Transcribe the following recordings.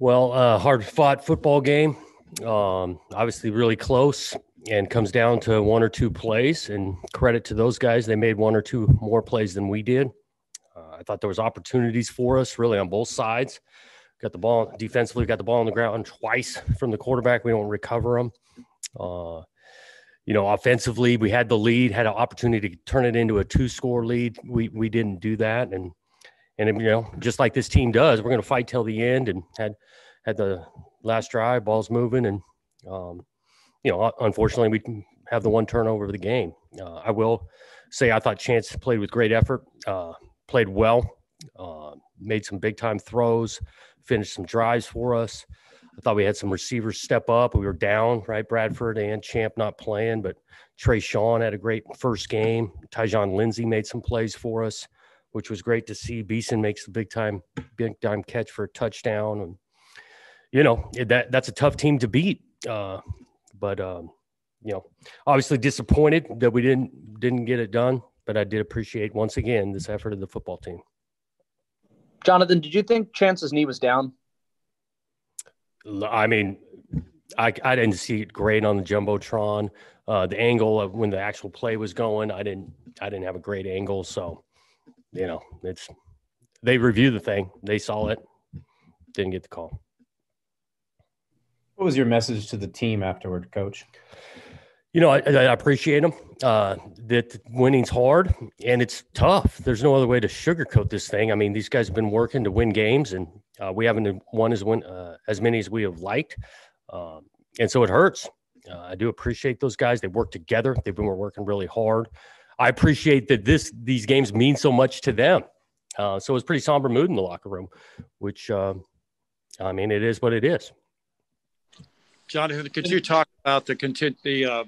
Well, hard-fought football game. Obviously really close and comes down to one or two plays. And credit to those guys. They made one or two more plays than we did. I thought there was opportunities for us really on both sides. Got the ball defensively, got the ball on the ground twice from the quarterback. We don't recover them. Offensively, we had the lead, had an opportunity to turn it into a 2-score lead. We didn't do that. And just like this team does, we're going to fight till the end, and had the last drive, balls moving. And, unfortunately we have the one turnover of the game. I will say I thought Chance played with great effort, played well, made some big time throws, finished some drives for us. I thought we had some receivers step up. We were down, right? Bradford and Champ not playing, but Trey Sean had a great first game. Tyjon Lindsey made some plays for us, which was great to see. Beeson makes the big time catch for a touchdown. And, that's a tough team to beat. But obviously disappointed that we didn't get it done, but I did appreciate once again this effort of the football team. Jonathan, did you think Chance's knee was down? I mean, I didn't see it great on the Jumbotron. The angle of when the actual play was going, I didn't have a great angle. So, they reviewed the thing. They saw it. Didn't get the call. What was your message to the team afterward, Coach? I appreciate them. That winning's hard and it's tough. There's no other way to sugarcoat this thing. I mean, these guys have been working to win games, and we haven't won as many as we have liked. And so it hurts. I do appreciate those guys. They work together. They've been working really hard. I appreciate that these games mean so much to them. So it was pretty somber mood in the locker room, which, it is what it is. Jonathan, could you talk about the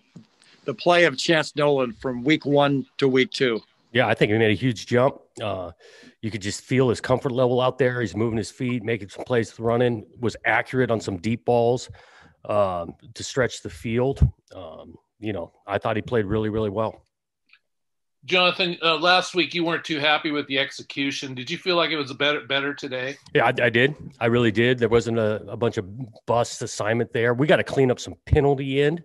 play of Chance Nolan from week 1 to week 2? Yeah, I think he made a huge jump. You could just feel his comfort level out there. He's moving his feet, making some plays, running, was accurate on some deep balls to stretch the field. I thought he played really, really well. Jonathan, last week you weren't too happy with the execution. Did you feel like it was better today? Yeah, I did. I really did. There wasn't a bunch of bust assignment there. We got to clean up some penalty end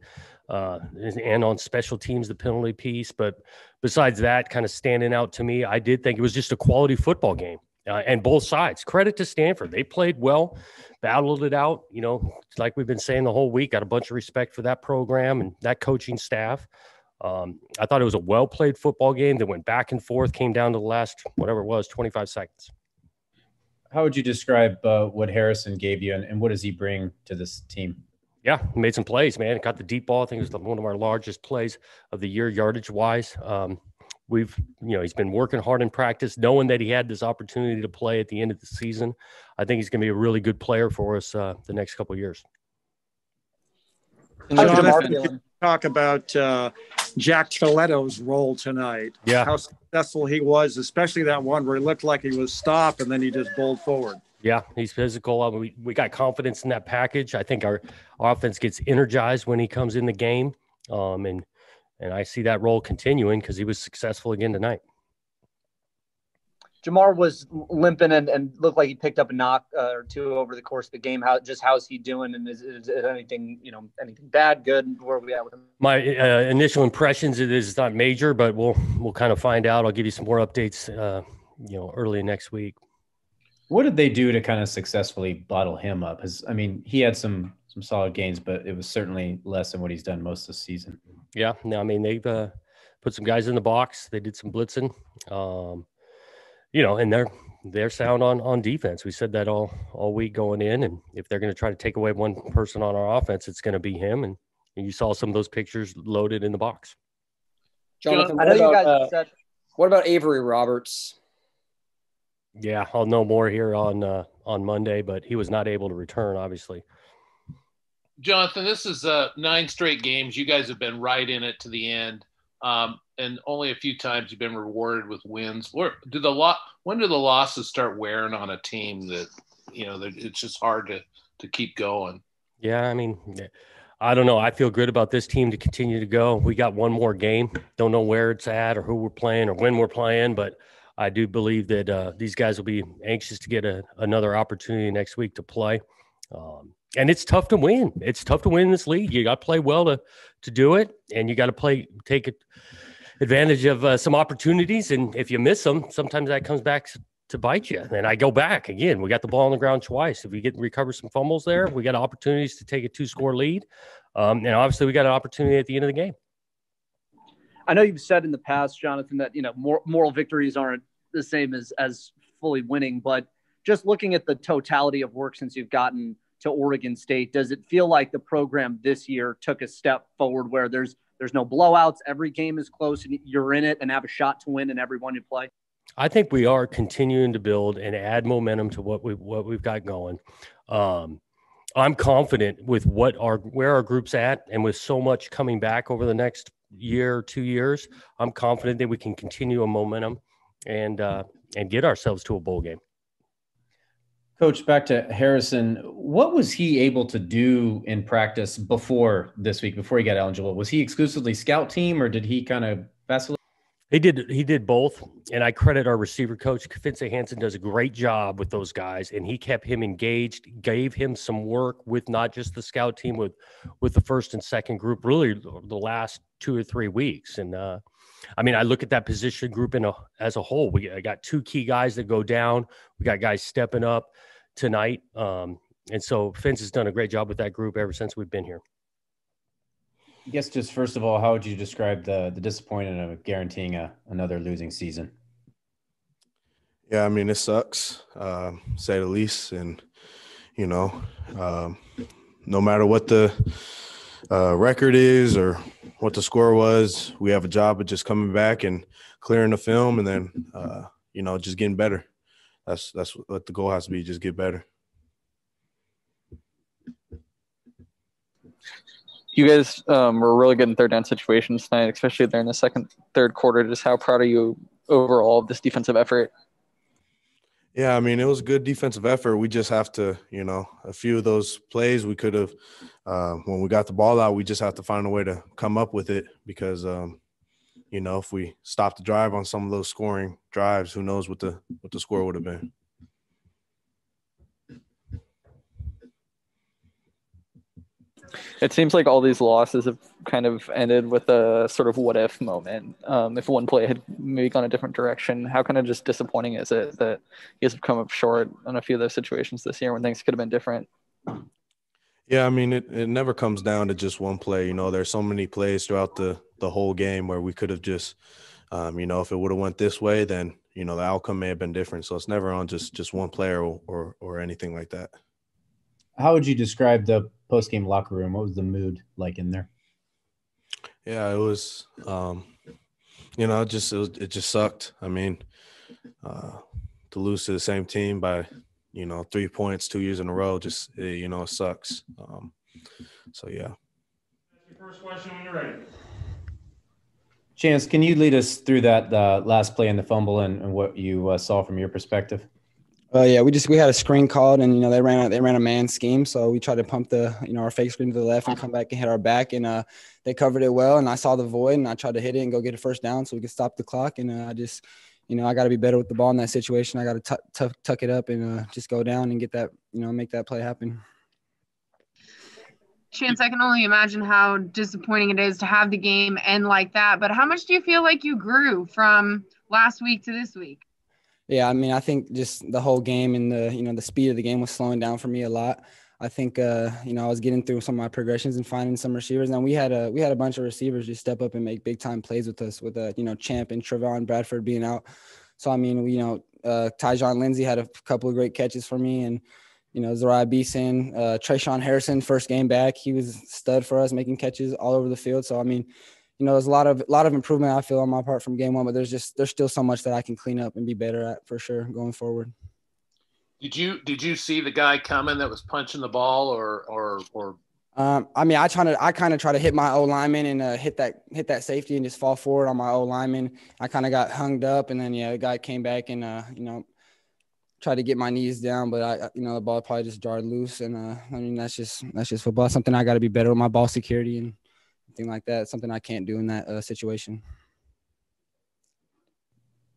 and on special teams, the penalty piece. But besides that, kind of standing out to me, I did think it was just a quality football game. And both sides. Credit to Stanford. They played well, battled it out. Like we've been saying the whole week, got a bunch of respect for that program and that coaching staff. I thought it was a well-played football game that went back and forth, came down to the last, 25 seconds. How would you describe what Harrison gave you, and what does he bring to this team? Yeah, he made some plays, man. Got the deep ball. I think it was one of our largest plays of the year, yardage-wise. He's been working hard in practice, knowing that he had this opportunity to play at the end of the season. I think he's going to be a really good player for us the next couple of years. Jonathan, talk about Jack Toletto's role tonight. Yeah. How successful he was, especially that one where he looked like he was stopped and then he just bowled forward. Yeah, he's physical. We got confidence in that package. I think our offense gets energized when he comes in the game. And I see that role continuing because he was successful again tonight. Jamar was limping and looked like he picked up a knock or two over the course of the game. How's he doing? And is anything bad, good? Where are we at with him? My initial impressions, it is not major, but we'll kind of find out. I'll give you some more updates, early next week. What did they do to kind of successfully bottle him up? He had some solid gains, but it was certainly less than what he's done most of the season. Yeah, no, they've put some guys in the box. They did some blitzing. And they're sound on defense. We said that all week going in, and if they're going to try to take away one person on our offense, it's going to be him. And you saw some of those pictures loaded in the box. Jonathan, what about Avery Roberts? Yeah, I'll know more here on Monday, but he was not able to return, obviously. Jonathan, this is 9 straight games. You guys have been right in it to the end. And only a few times you've been rewarded with wins. When do the losses start wearing on a team that it's just hard to keep going? Yeah, I don't know. I feel good about this team to continue to go. We got one more game. Don't know where it's at or who we're playing or when we're playing, but I do believe that these guys will be anxious to get another opportunity next week to play. And it's tough to win. It's tough to win in this league. You got to play well to do it, and you got to take advantage of some opportunities. And if you miss them, sometimes that comes back to bite you. And I go back again. We got the ball on the ground twice. If we recover some fumbles there, we got opportunities to take a 2-score lead. And obviously, we got an opportunity at the end of the game. I know you've said in the past, Jonathan, that moral victories aren't the same as fully winning, but just looking at the totality of work since you've gotten to Oregon State, does it feel like the program this year took a step forward where there's no blowouts, every game is close, and you're in it and have a shot to win in every one you play? I think we are continuing to build and add momentum to what we've got going. I'm confident with where our group's at, and with so much coming back over the next year or 2 years, I'm confident that we can continue a momentum and get ourselves to a bowl game. Coach, back to Harrison. What was he able to do in practice before this week, before he got eligible? Was he exclusively scout team, or did he kind of vacillate? He did both, and I credit our receiver coach. Vince Hansen does a great job with those guys, and he kept him engaged, gave him some work with not just the scout team, with the first and second group, really the last 2 or 3 weeks. And I look at that position group as a whole. I got 2 key guys that go down. We got guys stepping up tonight, and so Vince has done a great job with that group ever since we've been here. I guess just first of all, how would you describe the disappointment of guaranteeing another losing season? Yeah, it sucks, say the least. And, no matter what the record is or what the score was, we have a job of just coming back and clearing the film and then, just getting better. That's what the goal has to be, just get better. You guys were really good in third down situations tonight, especially there in the third quarter. Just how proud are you overall of this defensive effort? Yeah, it was a good defensive effort. We just have to, a few of those plays we could have, when we got the ball out, we just have to find a way to come up with it because, if we stopped the drive on some of those scoring drives, who knows what the score would have been. It seems like all these losses have kind of ended with a sort of what-if moment. If one play had maybe gone a different direction, how kind of just disappointing is it that you guys have come up short on a few of those situations this year when things could have been different? Yeah, it never comes down to just one play. There's so many plays throughout the whole game where we could have just, if it would have went this way, then, the outcome may have been different. So it's never on just one player or anything like that. How would you describe the post-game locker room? What was the mood like in there? Yeah, it was, it just sucked. To lose to the same team by, 3 points 2 years in a row, just, it sucks. So, yeah. That's your first question when you're ready. Chance, can you lead us through that last play in the fumble and what you saw from your perspective? Yeah, we had a screen called, and they ran a man scheme, so we tried to pump our fake screen to the left and come back and hit our back, and they covered it well, and I saw the void, and I tried to hit it and go get a first down so we could stop the clock, and I just I got to be better with the ball in that situation. I got to tuck it up and just go down and get that make that play happen. Chance, I can only imagine how disappointing it is to have the game end like that, but how much do you feel like you grew from last week to this week? Yeah, I think just the whole game and the speed of the game was slowing down for me a lot. I think I was getting through some of my progressions and finding some receivers. And we had a bunch of receivers just step up and make big time plays with us, with Champ and Trevon Bradford being out. So Tyjon Lindsey had a couple of great catches for me, and Zariah Beeson, Trayshawn Harrison, first game back, he was a stud for us, making catches all over the field. So there's a lot of improvement I feel on my part from game one, but there's still so much that I can clean up and be better at for sure going forward. Did you see the guy coming that was punching the ball or? I kind of try to hit my O lineman and hit that safety and just fall forward on my O lineman. I kind of got hung up, and then the guy came back and tried to get my knees down, but the ball probably just jarred loose, and that's just football. It's something I got to be better with my ball security and thing like that. Something I can't do in that situation.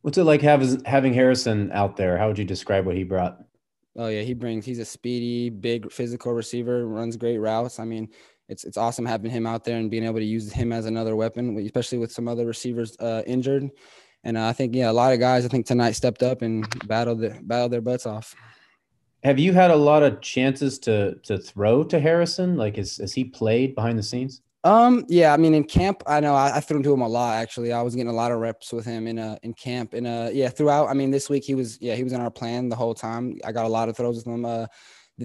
What's it like having Harrison out there? How would you describe what he brought? Oh yeah, he's a speedy, big physical receiver, runs great routes. I mean, it's awesome having him out there and being able to use him as another weapon, especially with some other receivers injured. And I think, a lot of guys, I think tonight stepped up and battled their butts off. Have you had a lot of chances to throw to Harrison? Like, has he played behind the scenes? Yeah, I mean, in camp, I know I threw to him a lot. Actually, I was getting a lot of reps with him in camp, and yeah, throughout. I mean, this week he was in our plan the whole time. I got a lot of throws with him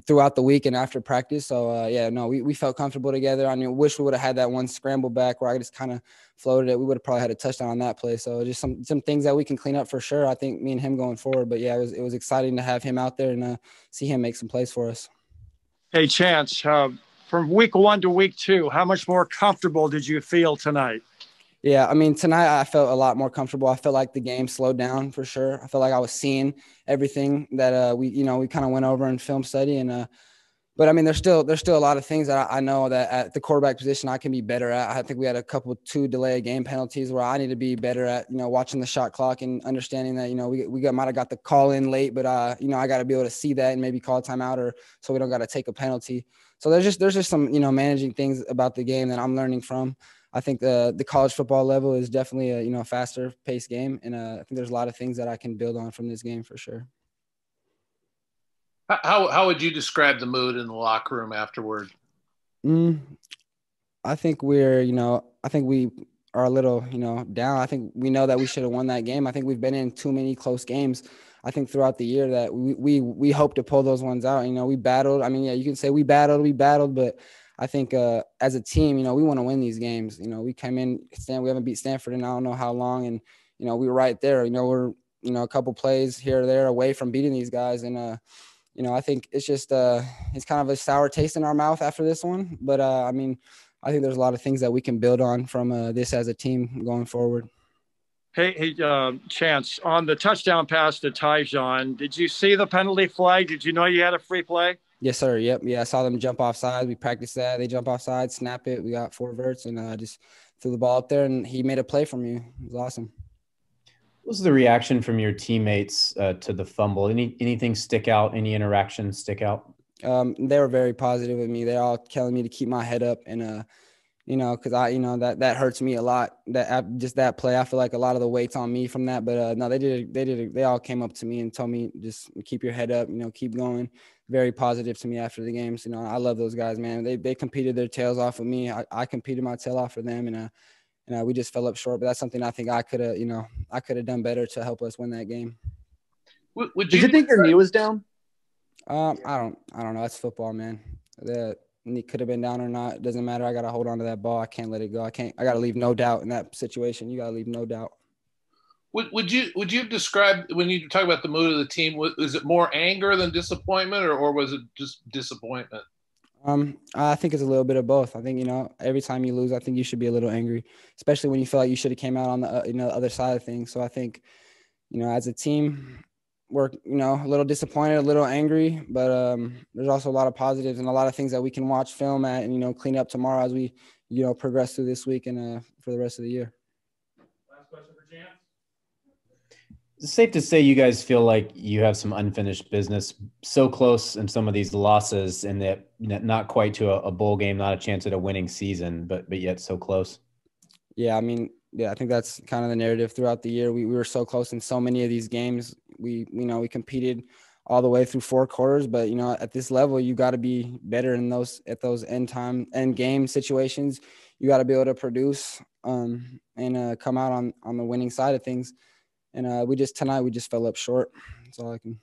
throughout the week and after practice. So yeah, no, we felt comfortable together. I mean, wish we would have had that one scramble back where I just kind of floated it. We would have probably had a touchdown on that play. So just some things that we can clean up for sure. I think me and him going forward. But yeah, it was exciting to have him out there and see him make some plays for us. Hey, Chance, from week 1 to week 2, how much more comfortable did you feel tonight? Yeah, I mean, tonight I felt a lot more comfortable. I felt like the game slowed down for sure. I felt like I was seeing everything that we kind of went over in film study. And but I mean, there's still a lot of things that I know that at the quarterback position I can be better at. I think we had two delay game penalties where I need to be better at, watching the shot clock and understanding that, we might have got the call in late, but I got to be able to see that and maybe call a timeout or so we don't got to take a penalty. So there's just some, managing things about the game that I'm learning from. I think the college football level is definitely a faster paced game, and I think there's a lot of things that I can build on from this game for sure. How would you describe the mood in the locker room afterward? I think we are a little down. I think we know that we should have won that game. I think we've been in too many close games. I think throughout the year that we hope to pull those ones out. We battled. I mean, yeah, you can say we battled, but I think as a team, we want to win these games. We came in, we haven't beat Stanford in I don't know how long, and we were right there. We're a couple plays here or there away from beating these guys, and I think it's just it's kind of a sour taste in our mouth after this one. But I mean, I think there's a lot of things that we can build on from this as a team going forward. Hey, Chance, on the touchdown pass to Tyjon, did you see the penalty flag? Did you know you had a free play? Yes, sir. Yep. Yeah, I saw them jump offside. We practiced that. They jump offside, snap it. We got 4 verts, and I just threw the ball up there, and he made a play for me. It was awesome. What was the reaction from your teammates to the fumble? Anything stick out? Any interactions stick out? They were very positive with me. They're all telling me to keep my head up, and because that hurts me a lot. That play, I feel like a lot of the weight's on me from that. But no, they all came up to me and told me just keep your head up, keep going. Very positive to me after the games. I love those guys, man. They competed their tails off with me. I competed my tail off for them, and we just fell up short. But that's something I think I could have done better to help us win that game. Did you think your knee was down? I don't know. That's football, man. The knee could have been down or not. It doesn't matter. I got to hold on to that ball. I can't let it go. I got to leave no doubt in that situation. You got to leave no doubt. Would you describe, when you talk about the mood of the team, was it more anger than disappointment, or was it just disappointment? I think it's a little bit of both. I think, every time you lose, I think you should be a little angry, especially when you feel like you should have came out on the other side of things. So I think, as a team, we're, a little disappointed, a little angry, but there's also a lot of positives and a lot of things that we can watch film at and, clean up tomorrow as we, progress through this week and for the rest of the year. Last question for Chance. It's safe to say you guys feel like you have some unfinished business, so close in some of these losses, and that not quite to a bowl game, not a chance at a winning season, but yet so close. Yeah, I mean, I think that's kind of the narrative throughout the year. We were so close in so many of these games. We competed all the way through 4 quarters, but at this level, you got to be better in those end game situations. You got to be able to produce and come out on the winning side of things. And tonight we just fell up short. That's all I can.